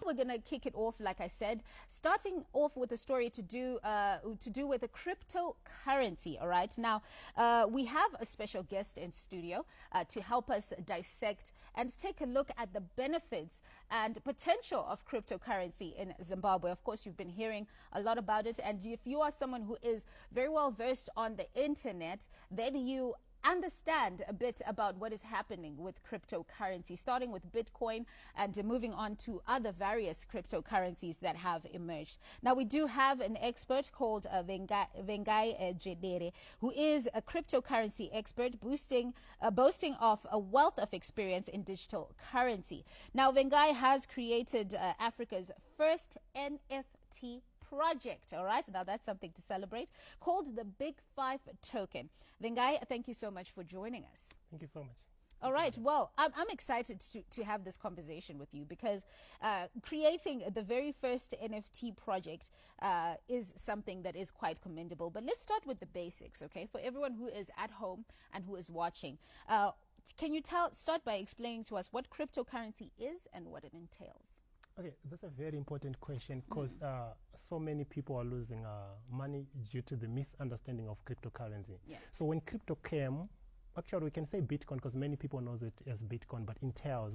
we're going to kick it off, like I said, starting off with a story to do with a cryptocurrency. All right. Now, we have a special guest in studio to help us dissect and take a look at the benefits and potential of cryptocurrency in Zimbabwe. Of course, you've been hearing a lot about it. And if you are someone who is very well versed on the internet, then you understand a bit about what is happening with cryptocurrency, starting with Bitcoin and moving on to other various cryptocurrencies that have emerged. Now, we do have an expert called Vengai Jedere, who is a cryptocurrency expert, boasting of a wealth of experience in digital currency. Now, Vengai has created Africa's first NFT project. All right, now that's something to celebrate, called the Big 5 token. Vengai, thank you so much for joining us. Thank you so much. All right, well, I'm excited to have this conversation with you because creating the very first NFT project is something that is quite commendable. But let's start with the basics, okay? For everyone who is at home and who is watching, can you start by explaining to us what cryptocurrency is and what it entails? Okay, that's a very important question because so many people are losing money due to the misunderstanding of cryptocurrency. Yeah. So when crypto came, actually we can say Bitcoin because many people knows it as Bitcoin, but entails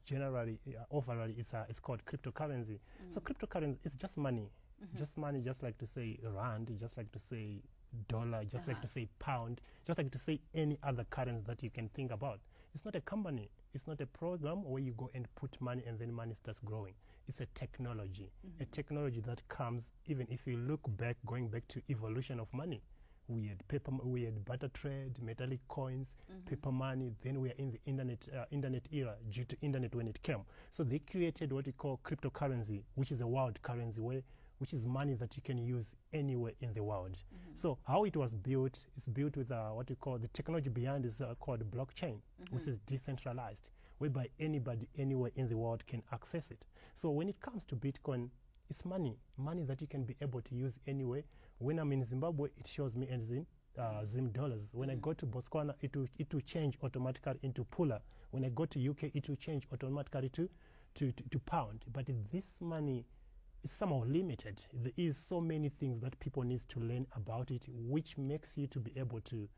generally, overall, it's called cryptocurrency. So cryptocurrency is just money, just like to say rand, just like to say dollar, just like to say pound, just like to say any other currency that you can think about. It's not a company. It's not a program where you go and put money and then money starts growing. It's a technology, a technology that comes, even if you look back, going back to evolution of money. We had we had barter trade, metallic coins, paper money. Then we are in the internet era due to internet when it came. So they created what we call cryptocurrency, which is a world currency which is money that you can use anywhere in the world. So how it was built is built with what we call the technology behind is called blockchain, which is decentralized, whereby anybody anywhere in the world can access it. So when it comes to Bitcoin, it's money that you can be able to use anywhere. When I'm in Zimbabwe, it shows me as in Zim dollars. When I go to Botswana, it will change automatically into Pula. When I go to UK, it will change automatically to pound. But this money is somehow limited. There is so many things that people need to learn about it, which makes you to be able to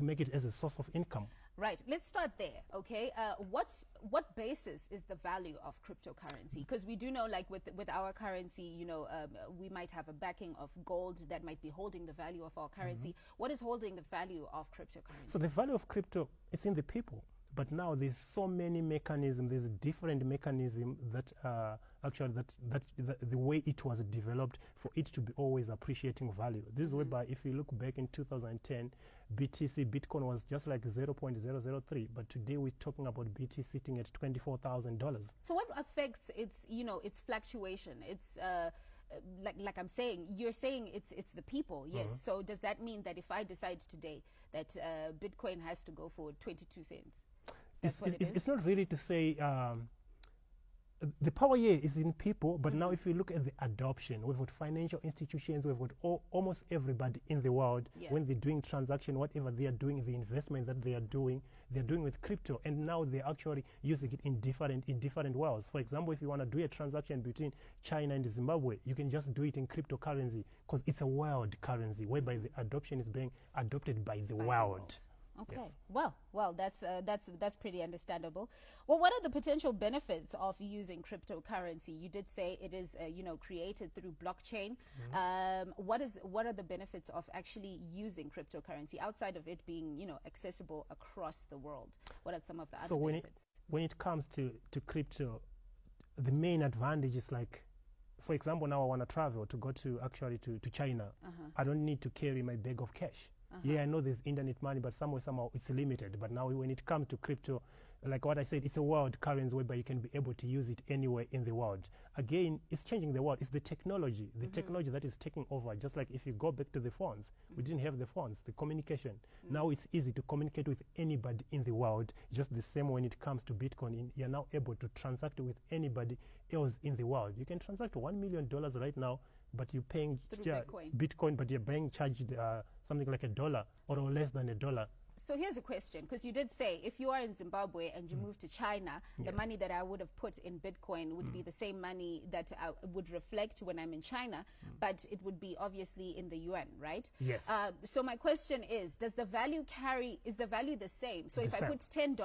make it as a source of income. Right. Let's start there. Okay. What basis is the value of cryptocurrency? Because we do know, like with our currency, you know, we might have a backing of gold that might be holding the value of our currency. What is holding the value of cryptocurrency? So the value of crypto is in the people. But now there's so many mechanisms, there's different mechanisms that actually the way it was developed for it to be always appreciating value. This is whereby if you look back in 2010, Bitcoin was just like 0.003, but today we're talking about BTC sitting at $24,000. So what affects its, you know, its fluctuation? It's like I'm saying, you're saying it's the people, yes. So does that mean that if I decide today that Bitcoin has to go for 22 cents? That's what it is? It's not really to say the power here is in people, but now if you look at the adoption, we've got financial institutions, we've got almost everybody in the world, when they're doing transaction, whatever they are doing, the investment that they're doing with crypto, and now they're actually using it in different worlds. For example, if you want to do a transaction between China and Zimbabwe, you can just do it in cryptocurrency because it's a world currency whereby the adoption is being adopted by the world. Okay. Yes. Well, that's pretty understandable. Well, what are the potential benefits of using cryptocurrency? You did say it is, created through blockchain. What are the benefits of actually using cryptocurrency outside of it being, accessible across the world? What are some of the other benefits? When it comes to crypto, the main advantage is like, for example, now I want to travel to go to China. I don't need to carry my bag of cash. Yeah, I know there's internet money, but somehow it's limited. But now when it comes to crypto, like what I said, it's a world currency whereby you can be able to use it anywhere in the world. Again, it's changing the world. It's the technology that is taking over. Just like if you go back to the phones, we didn't have the phones, the communication. Now it's easy to communicate with anybody in the world. Just the same when it comes to Bitcoin, you're now able to transact with anybody else in the world. You can transact $1 million right now, but you're paying Bitcoin, but you're being charged something like $1 or less than $1 So here's a question, because you did say if you are in Zimbabwe and you move to China, the money that I would have put in Bitcoin would be the same money that I would reflect when I'm in China, but it would be obviously in the yuan, right? Yes. So my question is the value is the value the same? So if I put $10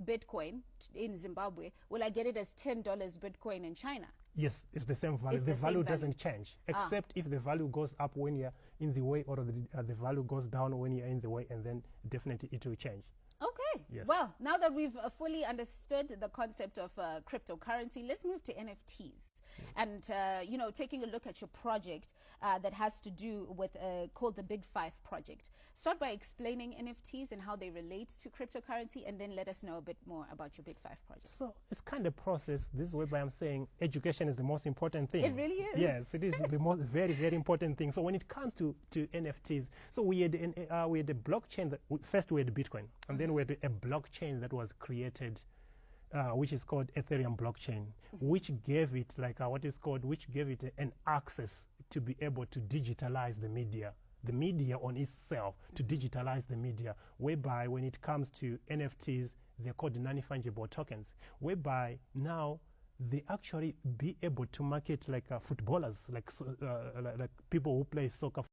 Bitcoin in Zimbabwe, will I get it as $10 Bitcoin in China? Yes, it's the same value. It's The the same value value. doesn't change, except if the value goes up when you're in the way, or the value goes down when you're in the way, and then definitely it will change. Okay. Yes. Well, now that we've fully understood the concept of cryptocurrency, let's move to NFTs. And, you know, taking a look at your project that has to do with called the Big Five project. Start by explaining NFTs and how they relate to cryptocurrency, and then let us know a bit more about your Big Five project. So it's kind of process. This is whereby I'm saying education is the most important thing. It really is. Yes, it is the most very, very important thing. So when it comes to NFTs, so we had a blockchain that first we had Bitcoin, and then we had a blockchain that was created, which is called Ethereum blockchain, which gave it which gave it an access to be able to digitalize the media on itself, to digitalize the media, whereby when it comes to NFTs, they're called non-fungible tokens, whereby now they actually be able to market like footballers, like people who play soccer